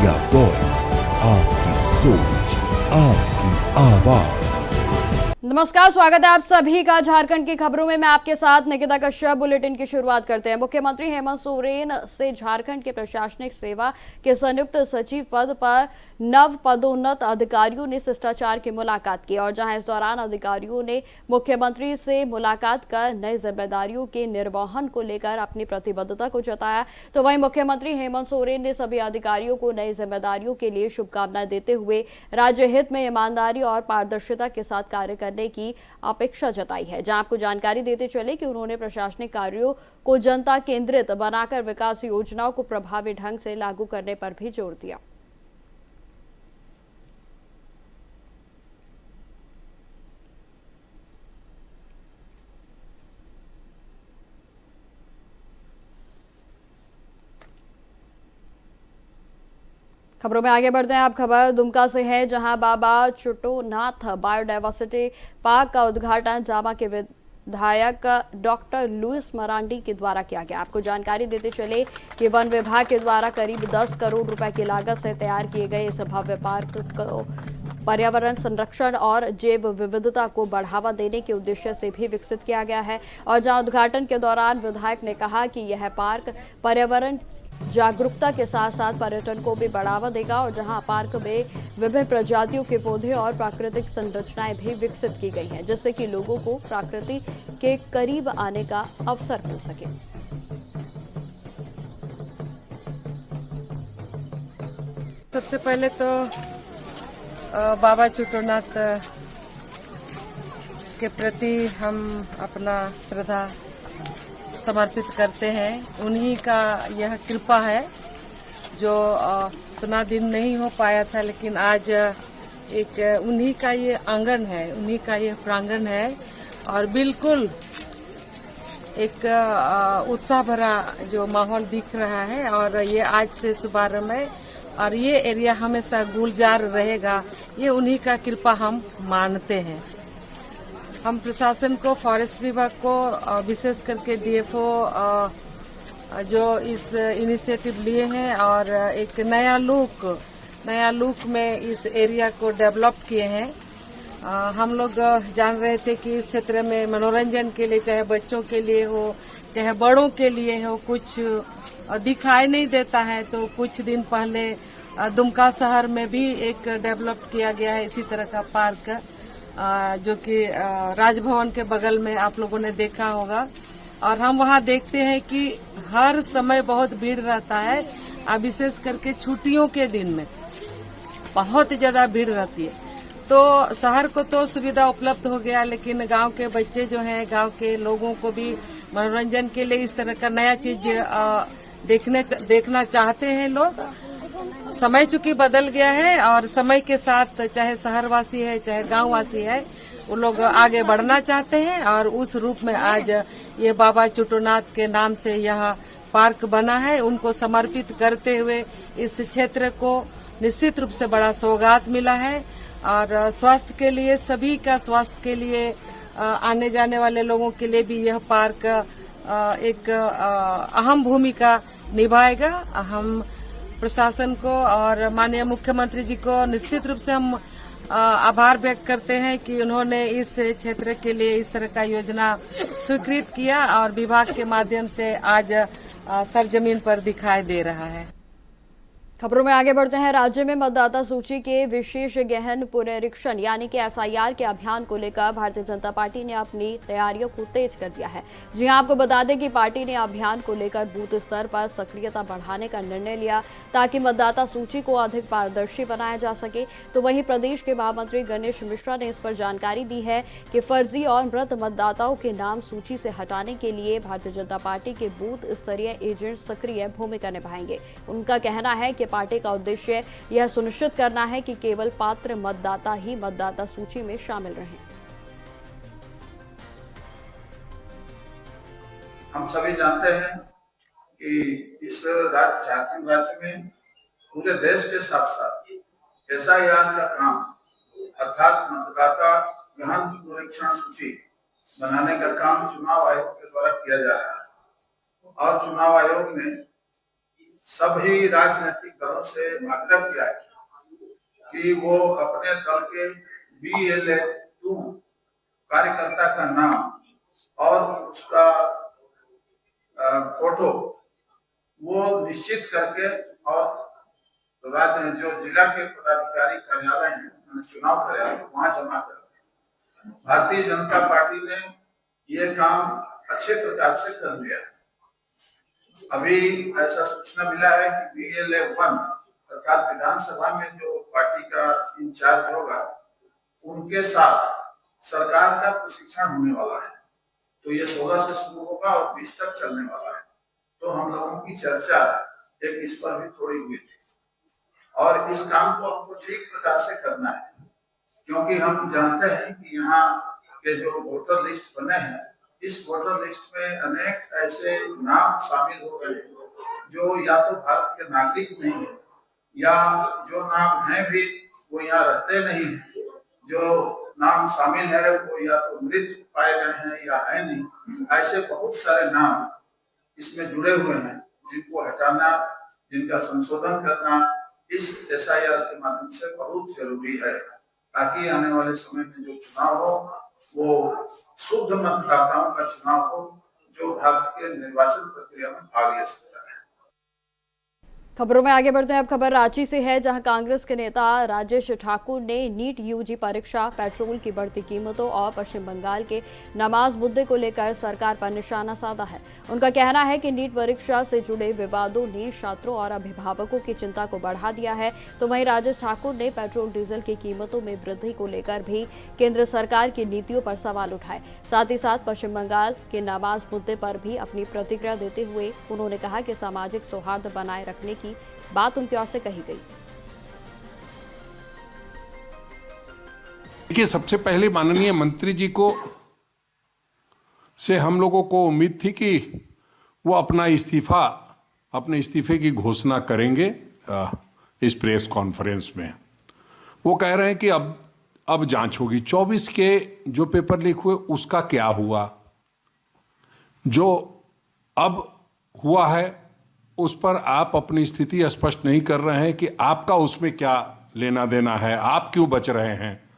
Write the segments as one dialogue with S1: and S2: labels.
S1: India voice, आपकी सोच, आपकी आवाज।
S2: नमस्कार, स्वागत है आप सभी का झारखंड की खबरों में। मैं आपके साथ निकिता कश्यप। बुलेटिन की शुरुआत करते हैं। मुख्यमंत्री हेमंत सोरेन से झारखंड के प्रशासनिक सेवा के संयुक्त सचिव पद पर नव पदोन्नत अधिकारियों ने शिष्टाचार की मुलाकात की और जहां इस दौरान अधिकारियों ने मुख्यमंत्री से मुलाकात कर नई जिम्मेदारियों के निर्वहन को लेकर अपनी प्रतिबद्धता को जताया, तो वहीं मुख्यमंत्री हेमंत सोरेन ने सभी अधिकारियों को नई जिम्मेदारियों के लिए शुभकामनाएं देते हुए राज्य हित में ईमानदारी और पारदर्शिता के साथ कार्य करने की अपेक्षा जताई है। जहां आपको जानकारी देते चले कि उन्होंने प्रशासनिक कार्यों को जनता केंद्रित बनाकर विकास योजनाओं को प्रभावी ढंग से लागू करने पर भी जोर दिया। खबरों में आगे बढ़ते हैं। आप खबर दुमका से है, जहां बाबा चुटोनाथ बायोडायवर्सिटी पार्क का उद्घाटन जामा के विधायक डॉक्टर लुइस मरांडी के द्वारा किया गया। आपको जानकारी देते चले कि वन विभाग के द्वारा करीब 10 करोड़ रुपए की लागत से तैयार किए गए इस भव्य पार्क को पर्यावरण संरक्षण और जैव विविधता को बढ़ावा देने के उद्देश्य से भी विकसित किया गया है। और जहां उद्घाटन के दौरान विधायक ने कहा कि यह पार्क पर्यावरण जागरूकता के साथ साथ पर्यटन को भी बढ़ावा देगा और जहां पार्क में विभिन्न प्रजातियों के पौधे और प्राकृतिक संरचनाएं भी विकसित की गई हैं, जिससे कि लोगों को प्रकृति के करीब आने का अवसर मिल सके।
S3: सबसे पहले तो बाबा चुटोनाथ के प्रति हम अपना श्रद्धा समर्पित करते हैं। उन्हीं का यह कृपा है जो इतना दिन नहीं हो पाया था, लेकिन आज एक उन्हीं का ये आंगन है, उन्हीं का ये प्रांगण है और बिल्कुल एक उत्साह भरा जो माहौल दिख रहा है। और ये आज से शुभारंभ है और ये एरिया हमेशा गुलजार रहेगा, ये उन्हीं का कृपा हम मानते हैं। हम प्रशासन को, फॉरेस्ट विभाग को, विशेष करके डीएफओ जो इस इनिशिएटिव लिए हैं और एक नया लुक में इस एरिया को डेवलप किए हैं। हम लोग जान रहे थे कि इस क्षेत्र में मनोरंजन के लिए, चाहे बच्चों के लिए हो चाहे बड़ों के लिए हो, कुछ दिखाई नहीं देता है। तो कुछ दिन पहले दुमका शहर में भी एक डेवलप किया गया है इसी तरह का पार्क, जो कि राजभवन के बगल में आप लोगों ने देखा होगा। और हम वहाँ देखते हैं कि हर समय बहुत भीड़ रहता है, विशेष करके छुट्टियों के दिन में बहुत ज्यादा भीड़ रहती है। तो शहर को तो सुविधा उपलब्ध हो गया, लेकिन गांव के बच्चे जो हैं, गांव के लोगों को भी मनोरंजन के लिए इस तरह का नया चीज देखना चाहते हैं लोग। समय चूंकि बदल गया है और समय के साथ चाहे शहरवासी है चाहे गांववासी है, वो लोग आगे बढ़ना चाहते हैं और उस रूप में आज ये बाबा चुटोनाथ के नाम से यह पार्क बना है। उनको समर्पित करते हुए इस क्षेत्र को निश्चित रूप से बड़ा सौगात मिला है और स्वास्थ्य के लिए, सभी का स्वास्थ्य के लिए, आने जाने वाले लोगों के लिए भी यह पार्क एक अहम भूमिका निभाएगा। हम प्रशासन को और माननीय मुख्यमंत्री जी को निश्चित रूप से हम आभार व्यक्त करते हैं कि उन्होंने इस क्षेत्र के लिए इस तरह का योजना स्वीकृत किया और विभाग के माध्यम से आज सरजमीन पर दिखाई दे रहा है।
S2: खबरों में आगे बढ़ते हैं। राज्य में मतदाता सूची के विशेष गहन पुनरीक्षण यानी कि एसआईआर के अभियान को लेकर भारतीय जनता पार्टी ने अपनी तैयारियों को तेज कर दिया है। जी हां, आपको बता दें कि पार्टी ने अभियान को लेकर बूथ स्तर पर सक्रियता बढ़ाने का निर्णय लिया ताकि मतदाता सूची को अधिक पारदर्शी बनाया जा सके। तो वहीं प्रदेश के महामंत्री गणेश मिश्रा ने इस पर जानकारी दी है कि फर्जी और मृत मतदाताओं के नाम सूची से हटाने के लिए भारतीय जनता पार्टी के बूथ स्तरीय एजेंट सक्रिय भूमिका निभाएंगे। उनका कहना है कि पार्टी का उद्देश्य यह सुनिश्चित करना है कि केवल पात्र मतदाता ही मतदाता सूची में शामिल रहें।
S4: हम सभी जानते हैं कि इस झारखंड राज्य में पूरे देश के साथ साथ एसआईआर का काम अर्थात मतदाता गहन पुनरीक्षण सूची बनाने का काम चुनाव आयोग के द्वारा किया जा रहा है और चुनाव आयोग ने सभी राजनीतिक दलों से आग्रह किया है कि वो अपने दल के BLA-2 कार्यकर्ता का नाम और उसका फोटो वो निश्चित करके और राज्य जो जिला के पदाधिकारी कार्यालय हैं, चुनाव कार्यालय, वहां जमा कर। भारतीय जनता पार्टी ने ये काम अच्छे प्रकार से कर लिया है। अभी ऐसा सूचना मिला है कि BLA-1 अर्थात विधानसभा में जो पार्टी का इंचार्ज होगा, उनके साथ सरकार का प्रशिक्षण होने वाला है। तो ये 16 से शुरू होगा और 20 तक चलने वाला है। तो हम लोगों की चर्चा एक इस पर भी थोड़ी हुई थी और इस काम को हमको ठीक प्रकार से करना है, क्योंकि हम जानते हैं कि यहाँ के जो वोटर लिस्ट बने हैं, इस वोटर लिस्ट में अनेक ऐसे नाम शामिल हो गए हैं जो या तो भारत के नागरिक नहीं है, या जो नाम है भी वो यहाँ रहते नहीं है, जो नाम शामिल है वो या तो मृत पाए गए हैं या है नहीं। ऐसे बहुत सारे नाम इसमें जुड़े हुए हैं जिनको हटाना, जिनका संशोधन करना इस SIR के माध्यम से बहुत जरूरी है, ताकि आने वाले समय में जो चुनाव हो वो शुद्ध मतदाताओं का चुनाव हो, जो भारत के निर्वाचन प्रक्रिया में भाग ले सकता है।
S2: खबरों में आगे बढ़ते हैं। अब खबर रांची से है, जहां कांग्रेस के नेता राजेश ठाकुर ने नीट UG परीक्षा, पेट्रोल की बढ़ती कीमतों और पश्चिम बंगाल के नमाज मुद्दे को लेकर सरकार पर निशाना साधा है। उनका कहना है कि नीट परीक्षा से जुड़े विवादों ने छात्रों और अभिभावकों की चिंता को बढ़ा दिया है। तो वहीं राजेश ठाकुर ने पेट्रोल डीजल की कीमतों में वृद्धि को लेकर भी केंद्र सरकार की नीतियों पर सवाल उठाए। साथ ही साथ पश्चिम बंगाल के नमाज मुद्दे पर भी अपनी प्रतिक्रिया देते हुए उन्होंने कहा कि सामाजिक सौहार्द बनाए रखने की बात उनकी ओर से कही गई।
S5: देखिए, सबसे पहले माननीय मंत्री जी को से हम लोगों को उम्मीद थी कि वो अपने इस्तीफे की घोषणा करेंगे इस प्रेस कॉन्फ्रेंस में। वो कह रहे हैं कि अब जांच होगी। 24 के जो पेपर लीक हुए उसका क्या हुआ, जो अब हुआ है उस पर आप अपनी स्थिति स्पष्ट नहीं कर रहे हैं कि आपका उसमें क्या लेना देना है, आप क्यों बच रहे हैं,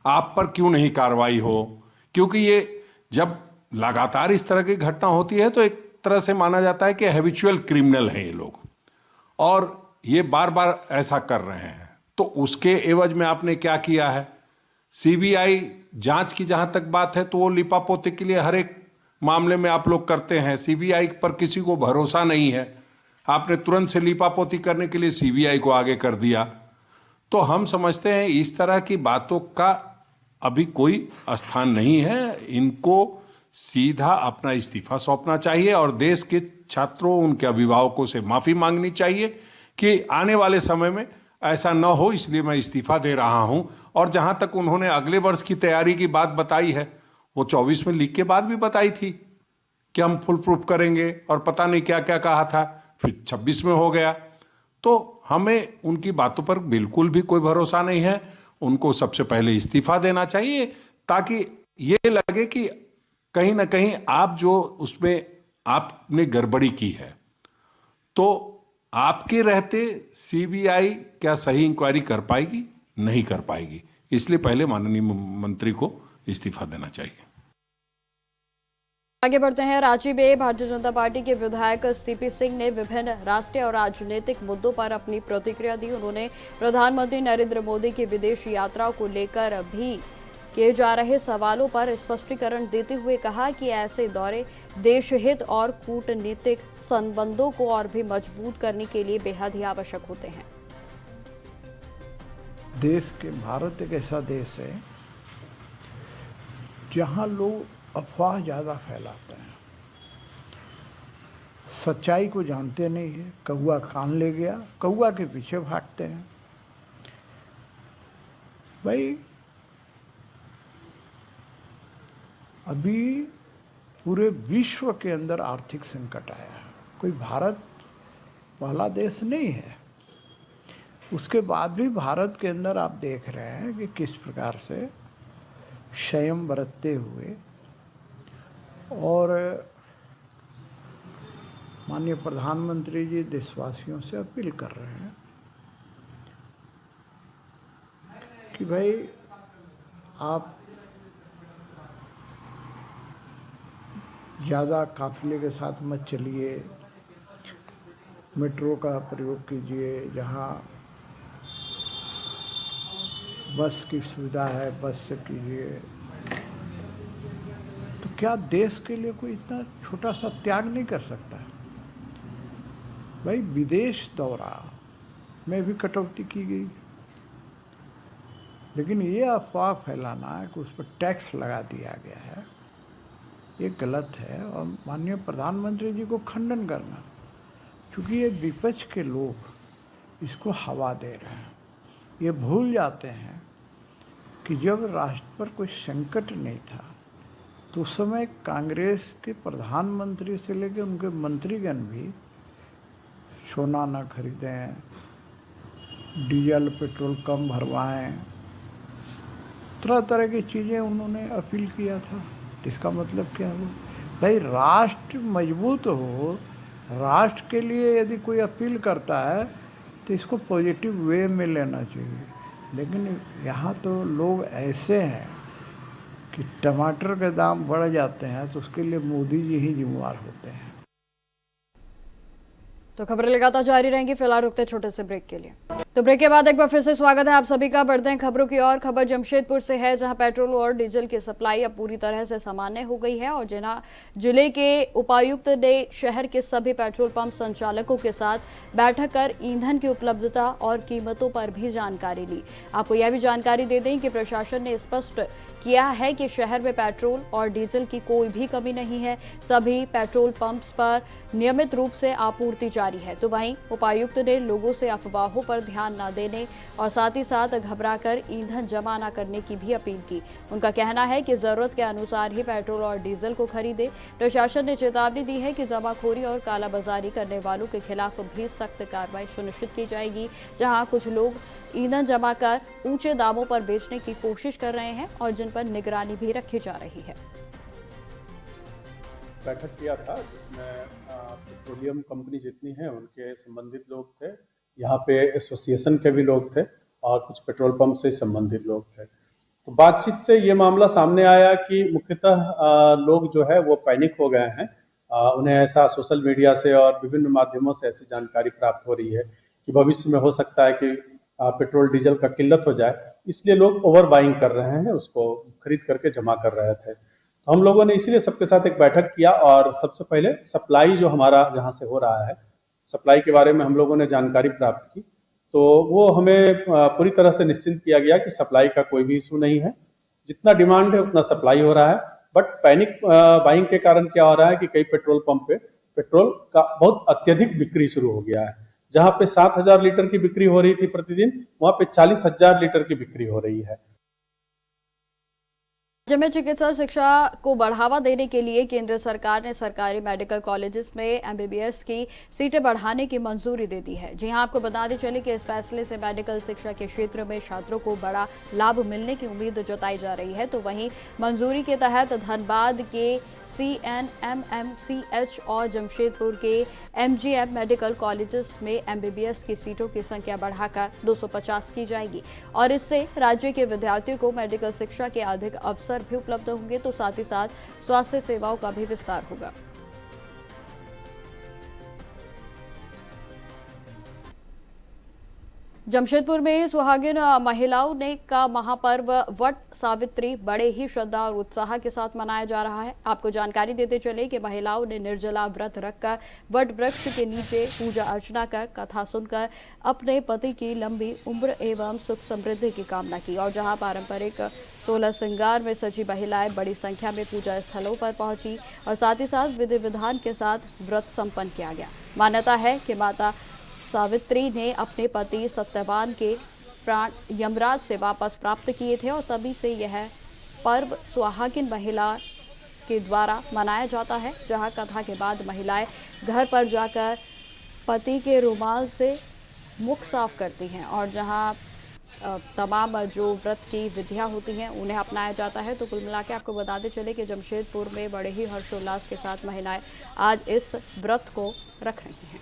S5: आप पर क्यों नहीं कार्रवाई हो। क्योंकि ये जब लगातार इस तरह की घटना होती है तो एक तरह से माना जाता है कि हैबिचुअल क्रिमिनल हैं ये लोग, और ये बार बार ऐसा कर रहे हैं। तो उसके एवज में आपने क्या किया है? CBI जांच की जहां तक बात है तो वो लिपापोती के लिए हर एक मामले में आप लोग करते हैं। CBI पर किसी को भरोसा नहीं है, आपने तुरंत से लिपापोती करने के लिए CBI को आगे कर दिया। तो हम समझते हैं इस तरह की बातों का अभी कोई स्थान नहीं है। इनको सीधा अपना इस्तीफा सौंपना चाहिए और देश के छात्रों, उनके अभिभावकों से माफी मांगनी चाहिए कि आने वाले समय में ऐसा न हो, इसलिए मैं इस्तीफा दे रहा हूं। और जहां तक उन्होंने अगले वर्ष की तैयारी की बात बताई है, वो 24 में लीक के बाद भी बताई थी कि हम फुल प्रूफ करेंगे, और पता नहीं क्या क्या कहा था, फिर 26 में हो गया। तो हमें उनकी बातों पर बिल्कुल भी कोई भरोसा नहीं है। उनको सबसे पहले इस्तीफा देना चाहिए, ताकि ये लगे कि कहीं ना कहीं आप जो उसमें आपने गड़बड़ी की है, तो आपके रहते CBI क्या सही इंक्वायरी कर पाएगी? नहीं कर पाएगी। इसलिए पहले माननीय मंत्री को इस्तीफा देना चाहिए।
S2: आगे बढ़ते हैं। रांची में भारतीय जनता पार्टी के विधायक CP सिंह ने विभिन्न राष्ट्रीय और राजनीतिक मुद्दों पर अपनी प्रतिक्रिया दी। उन्होंने प्रधानमंत्री नरेंद्र मोदी की विदेश यात्राओं को लेकर भी किए जा रहे सवालों पर स्पष्टीकरण देते हुए कहा कि ऐसे दौरे देश हित और कूटनीतिक संबंधों को और भी मजबूत करने के लिए बेहद ही आवश्यक होते हैं।
S6: भारत एक ऐसा देश है जहां लोग अफवाह ज़्यादा फैलाते हैं, सच्चाई को जानते नहीं है। कौआ कान ले गया, कौआ के पीछे भागते हैं। भाई, अभी पूरे विश्व के अंदर आर्थिक संकट आया है, कोई भारत पहला देश नहीं है। उसके बाद भी भारत के अंदर आप देख रहे हैं कि किस प्रकार से संयम बरतते हुए और माननीय प्रधानमंत्री जी देशवासियों से अपील कर रहे हैं कि भाई आप ज़्यादा काफिले के साथ मत चलिए, मेट्रो का प्रयोग कीजिए, जहाँ बस की सुविधा है बस से कीजिए। तो क्या देश के लिए कोई इतना छोटा सा त्याग नहीं कर सकता है? भाई विदेश दौरा में भी कटौती की गई, लेकिन ये अफवाह फैलाना है कि उस पर टैक्स लगा दिया गया है, ये गलत है। और माननीय प्रधानमंत्री जी को खंडन करना, क्योंकि ये विपक्ष के लोग इसको हवा दे रहे हैं। ये भूल जाते हैं कि जब राष्ट्र पर कोई संकट नहीं था तो उस समय कांग्रेस के प्रधानमंत्री से लेकर उनके मंत्रीगण भी सोना न खरीदें, डीजल पेट्रोल कम भरवाएं, तरह तरह की चीज़ें उन्होंने अपील किया था। तो इसका मतलब क्या हुआ? भाई राष्ट्र मजबूत हो, राष्ट्र के लिए यदि कोई अपील करता है तो इसको पॉजिटिव वे में लेना चाहिए। लेकिन यहाँ तो लोग ऐसे हैं कि टमाटर के दाम बढ़ जाते हैं तो उसके लिए मोदी जी ही जिम्मेवार होते हैं।
S2: तो खबरें लगातार जारी रहेंगी, फिलहाल रुकते छोटे से ब्रेक के लिए। तो ब्रेक के बाद एक बार फिर से स्वागत है आप सभी का। बढ़ते हैं खबरों की ओर। खबर जमशेदपुर से है, जहां पेट्रोल और डीजल की सप्लाई अब पूरी तरह से सामान्य हो गई है और जिले के उपायुक्त ने शहर के सभी पेट्रोल पंप संचालकों के साथ बैठक कर ईंधन की उपलब्धता और कीमतों पर भी जानकारी ली। आपको यह भी जानकारी दे दें कि प्रशासन ने स्पष्ट किया है कि शहर में पेट्रोल और डीजल की कोई भी कमी नहीं है, सभी पेट्रोल पंप्स पर नियमित रूप से आपूर्ति जारी है। तो वहीं उपायुक्त ने लोगों से अफवाहों पर ध्यान न देने और साथ ही साथ घबराकर ईंधन जमा न करने की भी अपील की। उनका कहना है कि जरूरत के अनुसार ही पेट्रोल और डीजल को खरीदे। प्रशासन ने चेतावनी दी है कि जमाखोरी और कालाबाजारी करने वालों के खिलाफ भी सख्त कार्रवाई सुनिश्चित की जाएगी। जहां कुछ लोग ईंधन जमा कर ऊंचे दामों पर बेचने की कोशिश कर रहे हैं और जिन पर निगरानी भी रखी जा रही है।
S7: बैठक किया था जिसमें पेट्रोलियम कंपनी जितनी हैं उनके संबंधित लोग थे, यहाँ पे एसोसिएशन के भी लोग थे और कुछ पेट्रोल पंप से संबंधित लोग थे। तो बातचीत से ये मामला सामने आया कि मुख्यतः लोग जो है वो पैनिक हो गए हैं। उन्हें ऐसा सोशल मीडिया से और विभिन्न माध्यमों से ऐसी जानकारी प्राप्त हो रही है कि भविष्य में हो सकता है कि पेट्रोल डीजल का किल्लत हो जाए, इसलिए लोग ओवर बाइंग कर रहे हैं, उसको खरीद करके जमा कर रहे थे। तो हम लोगों ने इसीलिए सबके साथ एक बैठक किया और सबसे पहले सप्लाई जो हमारा जहाँ से हो रहा है, सप्लाई के बारे में हम लोगों ने जानकारी प्राप्त की। तो वो हमें पूरी तरह से निश्चिंत किया गया कि सप्लाई का कोई भी इशू नहीं है, जितना डिमांड है उतना सप्लाई हो रहा है। बट पैनिक बाइंग के कारण क्या हो रहा है कि कई पेट्रोल पंप पे पेट्रोल का बहुत अत्यधिक बिक्री शुरू हो गया है। जहाँ पे 7,000 लीटर की बिक्री हो रही थी प्रतिदिन, वहाँ पे 40,000 लीटर की बिक्री हो रही है।
S2: राज्य में चिकित्सा शिक्षा को बढ़ावा देने के लिए केंद्र सरकार ने सरकारी मेडिकल कॉलेजेस में एमबीबीएस की सीटें बढ़ाने की मंजूरी दे दी है। जी हां, आपको बताते चले कि इस फैसले से मेडिकल शिक्षा के क्षेत्र में छात्रों को बड़ा लाभ मिलने की उम्मीद जताई जा रही है। तो वहीं मंजूरी के तहत धनबाद के CNMMCH और जमशेदपुर के MGM मेडिकल कॉलेजेस में एमबीबीएस की सीटों की संख्या बढ़ाकर 250 की जाएगी और इससे राज्य के विद्यार्थियों को मेडिकल शिक्षा के अधिक अवसर भी उपलब्ध होंगे। तो साथ ही साथ स्वास्थ्य सेवाओं का भी विस्तार होगा। जमशेदपुर में सुहागिन महिलाओं ने का महापर्व वट सावित्री बड़े ही श्रद्धा और उत्साह के साथ मनाया जा रहा है। आपको जानकारी देते चले कि महिलाओं ने निर्जला व्रत रखकर वट वृक्ष के नीचे पूजा अर्चना कर कथा सुनकर अपने पति की लंबी उम्र एवं सुख समृद्धि की कामना की और जहां पारंपरिक 16 श्रृंगार में सजी महिलाएं बड़ी संख्या में पूजा स्थलों पर पहुंची और साथ ही साथ विधि विधान के साथ व्रत संपन्न किया गया। मान्यता है कि माता सावित्री ने अपने पति सत्यवान के प्राण यमराज से वापस प्राप्त किए थे और तभी से यह पर्व सुहागिन महिला के द्वारा मनाया जाता है, जहां कथा के बाद महिलाएं घर पर जाकर पति के रुमाल से मुख साफ करती हैं और जहां तमाम जो व्रत की विधियां होती हैं उन्हें अपनाया जाता है। तो कुल मिला के आपको बताते चले कि जमशेदपुर में बड़े ही हर्षोल्लास के साथ महिलाएं आज इस व्रत को रख रही हैं।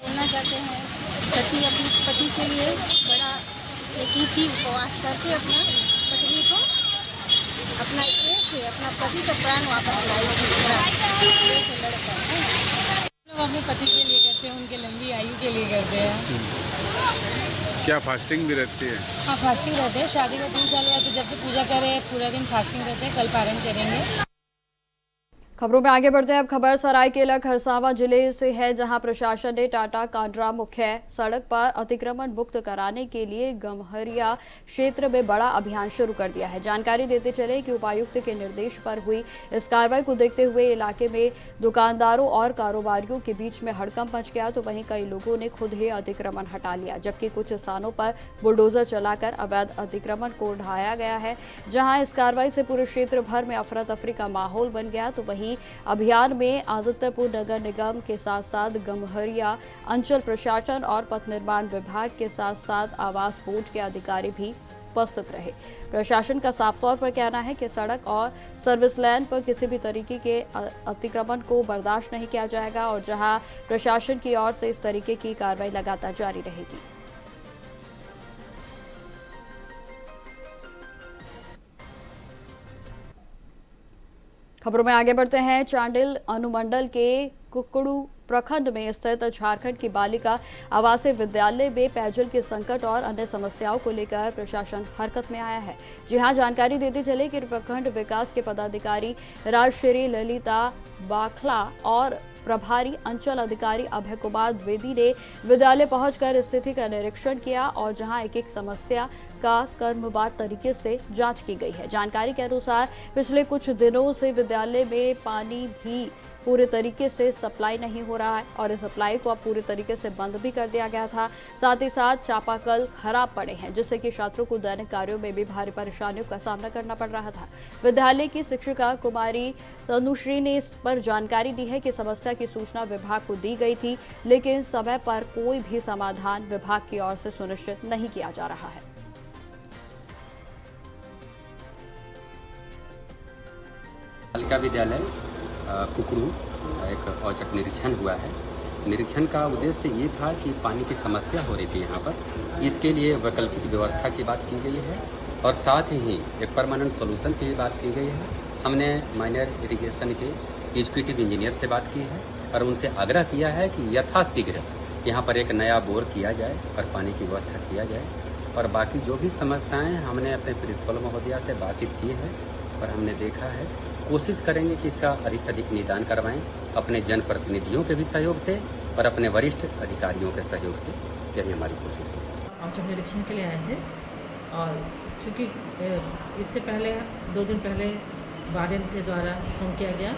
S8: बोलना चाहते हैं, सती अपने पति के लिए बड़ा एक ही उपवास करके अपना पत्नी को अपना से अपना पति का प्राण वापस लाई से लड़कर है ना। लोग अपने पति के लिए करते हैं, उनके लंबी आयु के लिए करते हैं।
S9: क्या फास्टिंग भी रहती है?
S8: हाँ, फास्टिंग रहते हैं। शादी का 3 साल हुआ तो जब से पूजा करें पूरा दिन फास्टिंग रहते हैं। कल पारण करेंगे।
S2: खबरों में आगे बढ़ते हैं। अब खबर सरायकेला खरसावां जिले से है, जहां प्रशासन ने टाटा कांड्रा मुख्य सड़क पर अतिक्रमण मुक्त कराने के लिए गम्हरिया क्षेत्र में बड़ा अभियान शुरू कर दिया है। जानकारी देते चले कि उपायुक्त के निर्देश पर हुई इस कार्रवाई को देखते हुए इलाके में दुकानदारों और कारोबारियों के बीच में हड़कंप मच गया। तो वहीं कई लोगों ने खुद ही अतिक्रमण हटा लिया, जबकि कुछ स्थानों पर बुलडोजर चलाकर अवैध अतिक्रमण को ढाया गया है। जहां इस कार्रवाई से पूरे क्षेत्र भर में अफरा तफरी का माहौल बन गया। तो वहीं अभियान में आदित्यपुर नगर निगम के साथ साथ गम्हरिया अंचल प्रशासन और पथ निर्माण विभाग के साथ साथ आवास बोर्ड के अधिकारी भी उपस्थित रहे। प्रशासन का साफ तौर पर कहना है कि सड़क और सर्विस लाइन पर किसी भी तरीके के अतिक्रमण को बर्दाश्त नहीं किया जाएगा और जहां प्रशासन की ओर से इस तरीके की कार्रवाई लगातार जारी रहेगी। खबरों में आगे बढ़ते हैं। चांडिल अनुमंडल के कुकड़ू प्रखंड में स्थित झारखंड की बालिका आवासीय विद्यालय में पेयजल के संकट और अन्य समस्याओं को लेकर प्रशासन हरकत में आया है। जी हां, जानकारी देते चले कि प्रखंड विकास के पदाधिकारी राजश्री ललिता बाखला और प्रभारी अंचल अधिकारी अभय कुमार द्विवेदी ने विद्यालय पहुंचकर स्थिति का निरीक्षण किया और जहां एक एक समस्या का क्रमबद्ध तरीके से जांच की गई है। जानकारी के अनुसार पिछले कुछ दिनों से विद्यालय में पानी भी पूरे तरीके से सप्लाई नहीं हो रहा है और इस सप्लाई को अब पूरे तरीके से बंद भी कर दिया गया था। साथ ही साथ चापाकल खराब पड़े हैं, जिससे कि छात्रों को दैनिक कार्यों में भी भारी परेशानियों का सामना करना पड़ रहा था। विद्यालय की शिक्षिका कुमारी तनुश्री ने इस पर जानकारी दी है कि समस्या की सूचना विभाग को दी गई थी, लेकिन समय पर कोई भी समाधान विभाग की ओर से सुनिश्चित नहीं किया जा रहा है।
S10: बालिका विद्यालय कुकड़ू एक औचक निरीक्षण हुआ है। निरीक्षण का उद्देश्य ये था कि पानी की समस्या हो रही थी यहाँ पर, इसके लिए वैकल्पिक व्यवस्था की बात की गई है और साथ ही एक परमानेंट सॉल्यूशन की बात की गई है। हमने माइनर इरिगेशन के एग्जीक्यूटिव इंजीनियर से बात की है और उनसे आग्रह किया है कि यथाशीघ्र यहाँ पर एक नया बोर किया जाए और पानी की व्यवस्था किया जाए। और बाकी जो भी समस्याएं हमने अपने प्रिंसिपल महोदया से बातचीत की है और हमने देखा है, कोशिश करेंगे कि इसका अधिक से अधिक निदान करवाएं अपने जनप्रतिनिधियों के भी सहयोग से और अपने वरिष्ठ अधिकारियों के सहयोग से। यही हमारी कोशिश होगी।
S11: औचक निरीक्षण के लिए आए थे और चूँकि इससे पहले 2 दिन पहले वार्डन के द्वारा फोन किया गया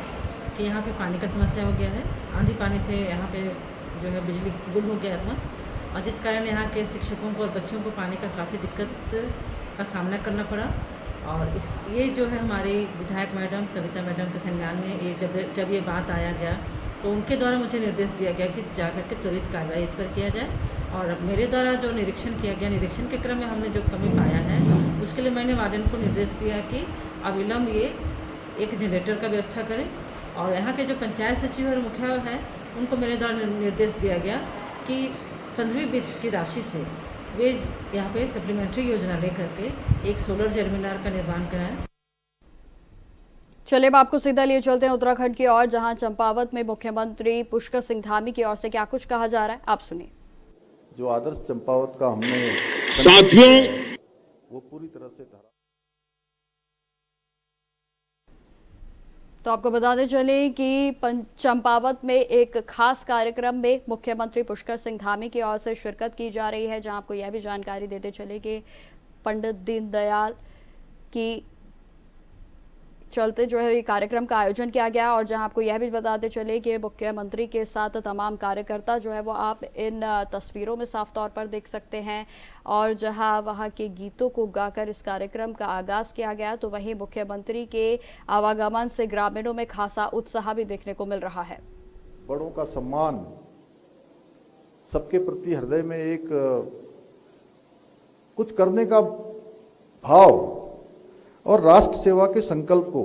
S11: कि यहाँ पे पानी का समस्या हो गया है। आंधी पानी से यहाँ पे जो है बिजली गुल हो गया था और जिस कारण यहाँ के शिक्षकों को और बच्चों को पानी का काफ़ी दिक्कत का सामना करना पड़ा। और ये जो है हमारी विधायक मैडम सविता मैडम के संज्ञान में ये जब ये बात आया गया तो उनके द्वारा मुझे निर्देश दिया गया कि जाकर के त्वरित कार्रवाई इस पर किया जाए। और मेरे द्वारा जो निरीक्षण किया गया, निरीक्षण के क्रम में हमने जो कमी पाया है उसके लिए मैंने वार्डन को निर्देश दिया कि अविलंब ये एक जनरेटर का व्यवस्था करें। और यहाँ के जो पंचायत सचिव और मुखिया है उनको मेरे द्वारा निर्देश दिया गया कि 15वीं वित्त की राशि से वे यहाँ पे सप्लीमेंट्री योजना लेकर के एक सोलर जर्मिनार का निर्माण कराएं।
S2: चलिए अब आपको सीधा लिए चलते हैं उत्तराखंड की ओर, जहां चंपावत में मुख्यमंत्री पुष्कर सिंह धामी की ओर से क्या कुछ कहा जा रहा है, आप सुनिए।
S12: जो आदर्श चंपावत का हमने
S9: साथियों
S12: वो पूरी तरह से धारा।
S2: तो आपको बताते चले कि चंपावत में एक खास कार्यक्रम में मुख्यमंत्री पुष्कर सिंह धामी की ओर से शिरकत की जा रही है, जहां आपको यह भी जानकारी देते चले कि पंडित दीनदयाल की चलते जो है ये कार्यक्रम का आयोजन किया गया और जहां आपको यह भी बताते चले कि मुख्यमंत्री के साथ तमाम कार्यकर्ता जो है वो आप इन तस्वीरों में साफ तौर पर देख सकते हैं और जहां वहां के गीतों को गाकर इस कार्यक्रम का आगाज किया गया तो वहीं मुख्यमंत्री के आवागमन से ग्रामीणों में खासा उत्साह भी देखने को मिल रहा है।
S12: बड़ों का सम्मान, सबके प्रति हृदय में एक कुछ करने का भाव और राष्ट्र सेवा के संकल्प को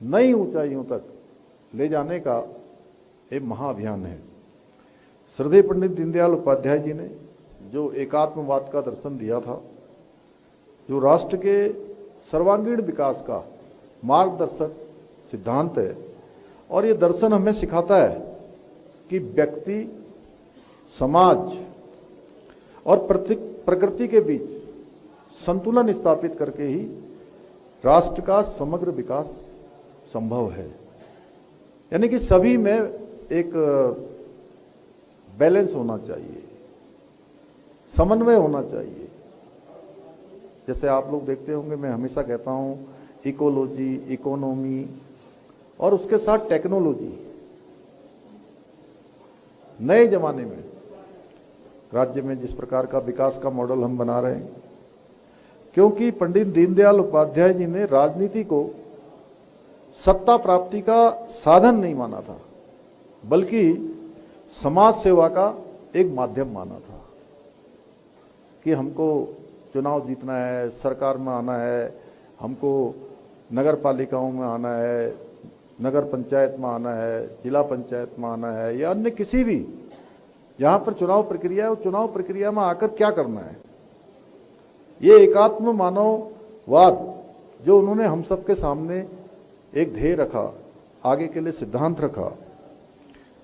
S12: नई ऊंचाइयों तक ले जाने का एक महाअभियान है। श्रद्धेय पंडित दीनदयाल उपाध्याय जी ने जो एकात्मवाद का दर्शन दिया था, जो राष्ट्र के सर्वांगीण विकास का मार्गदर्शक सिद्धांत है, और ये दर्शन हमें सिखाता है कि व्यक्ति, समाज और प्रकृति के बीच संतुलन स्थापित करके ही राष्ट्र का समग्र विकास संभव है। यानी कि सभी में एक बैलेंस होना चाहिए, समन्वय होना चाहिए। जैसे आप लोग देखते होंगे, मैं हमेशा कहता हूं इकोलॉजी, इकोनॉमी और उसके साथ टेक्नोलॉजी। नए जमाने में राज्य में जिस प्रकार का विकास का मॉडल हम बना रहे हैं, क्योंकि पंडित दीनदयाल उपाध्याय जी ने राजनीति को सत्ता प्राप्ति का साधन नहीं माना था, बल्कि समाज सेवा का एक माध्यम माना था कि हमको चुनाव जीतना है, सरकार में आना है, हमको नगर पालिकाओं में आना है, नगर पंचायत में आना है, जिला पंचायत में आना है, या अन्य किसी भी जहाँ पर चुनाव प्रक्रिया है, वो चुनाव प्रक्रिया में आकर क्या करना है। ये एकात्म मानववाद जो उन्होंने हम सबके सामने एक ध्येय रखा, आगे के लिए सिद्धांत रखा,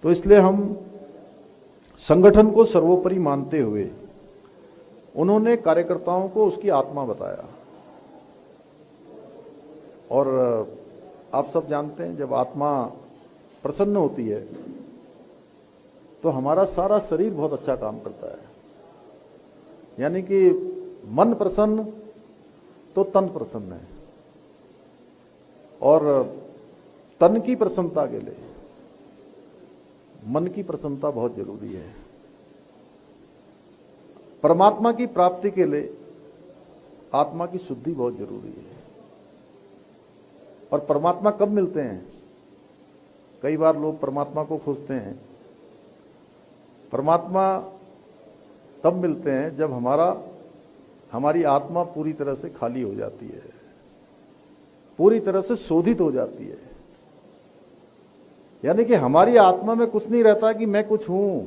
S12: तो इसलिए हम संगठन को सर्वोपरि मानते हुए उन्होंने कार्यकर्ताओं को उसकी आत्मा बताया। और आप सब जानते हैं, जब आत्मा प्रसन्न होती है तो हमारा सारा शरीर बहुत अच्छा काम करता है। यानी कि मन प्रसन्न तो तन प्रसन्न है, और तन की प्रसन्नता के लिए मन की प्रसन्नता बहुत जरूरी है। परमात्मा की प्राप्ति के लिए आत्मा की शुद्धि बहुत जरूरी है। और परमात्मा कब मिलते हैं? कई बार लोग परमात्मा को खोजते हैं। परमात्मा तब मिलते हैं जब हमारी आत्मा पूरी तरह से खाली हो जाती है, पूरी तरह से शोधित हो जाती है। यानी कि हमारी आत्मा में कुछ नहीं रहता कि मैं कुछ हूं,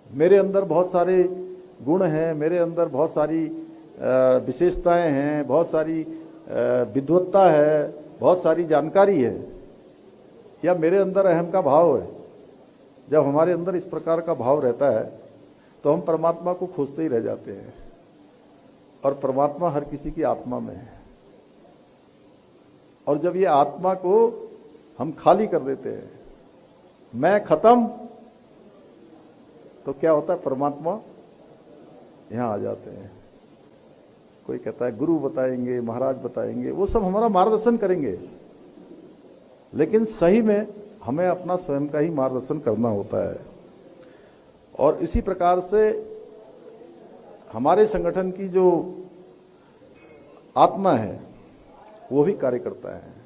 S12: मेरे अंदर बहुत सारे गुण हैं, मेरे अंदर बहुत सारी विशेषताएं हैं, बहुत सारी विद्वत्ता है, बहुत सारी जानकारी है, या मेरे अंदर अहम का भाव है। जब हमारे अंदर इस प्रकार का भाव रहता है तो हम परमात्मा को खोजते ही रह जाते हैं, और परमात्मा हर किसी की आत्मा में है। और जब ये आत्मा को हम खाली कर देते हैं, मैं खत्म, तो क्या होता है? परमात्मा यहां आ जाते हैं। कोई कहता है गुरु बताएंगे, महाराज बताएंगे, वो सब हमारा मार्गदर्शन करेंगे, लेकिन सही में हमें अपना स्वयं का ही मार्गदर्शन करना होता है। और इसी प्रकार से हमारे संगठन की जो आत्मा है वो भी कार्यकर्ता है।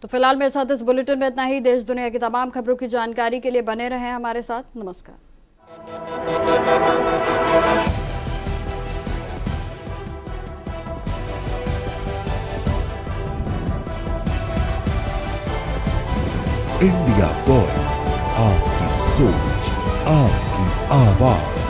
S2: तो फिलहाल मेरे साथ इस बुलेटिन में इतना ही। देश दुनिया की तमाम खबरों की जानकारी के लिए बने रहें हमारे साथ। नमस्कार।
S1: इंडिया वॉइस, आपकी सोच, आपकी आवाज।